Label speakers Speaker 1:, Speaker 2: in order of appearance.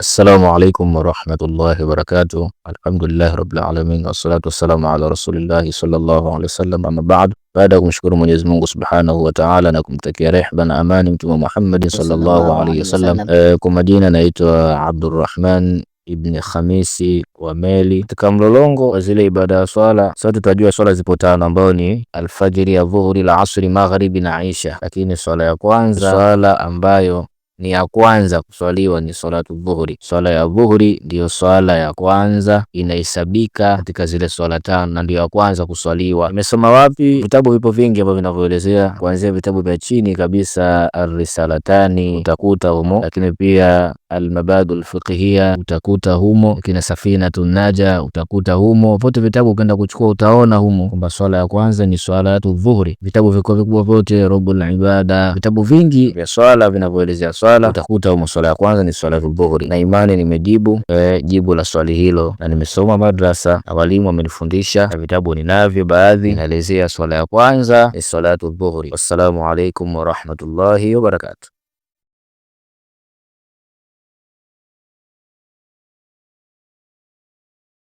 Speaker 1: Assalamu alaikum warahmatullahi wabarakatuh. Alhamdulillahi rabbil alamin wassalatu wassalamu ala rasulillahi sallallahu alaihi wasallam, amma ba'd. Baada ya kumshukuru Mwenyezi Mungu subhanahu wa ta'ala na kumtakia rehema na amani Mtume Muhammad sallallahu alaihi wasallam, kwa majina naitwa Abdurrahman ibn Khamisi wa Meli. Katika mlolongo wa zile ibada ya swala, sasa tutajua swala zipo tano, ambao ni alfajiri, ya dhuhuri, la asri, maghribi na isha. Lakini swala ya kwanza, swala ambayo ni ya kwanza kuswaliwa ni salatu dhuhuri. Swala ya dhuhuri ndiyo swala ya kwanza, inahesabika katika zile swala tano na ndiyo ya kwanza kuswaliwa. Imesoma wapi? Vitabu vipo vingi ambavyo vinavyoelezea, kuanzia vitabu vya chini kabisa Ar-Risalatani utakuta humo, lakini pia Al-Mabadul Fiqhiyya utakuta humo, lakini Safinatun Naja utakuta humo. Pote vitabu ukenda kuchukua utaona humo kwamba swala ya kwanza ni swalatu dhuhuri. Vitabu vikubwa vyote, Rubul Ibada, vitabu vingi vya swala vinavyoelezea swala utakuta humo swala ya kwanza ni swalatu dhuhuri. Na imani nimejibu jibu la swali hilo, na nimesoma madrasa na walimu wamenifundisha, na vitabu ninavyo baadhi inaelezea swala ya kwanza ni swalatu dhuhuri. Wassalamu alaikum warahmatullahi wabarakatuh.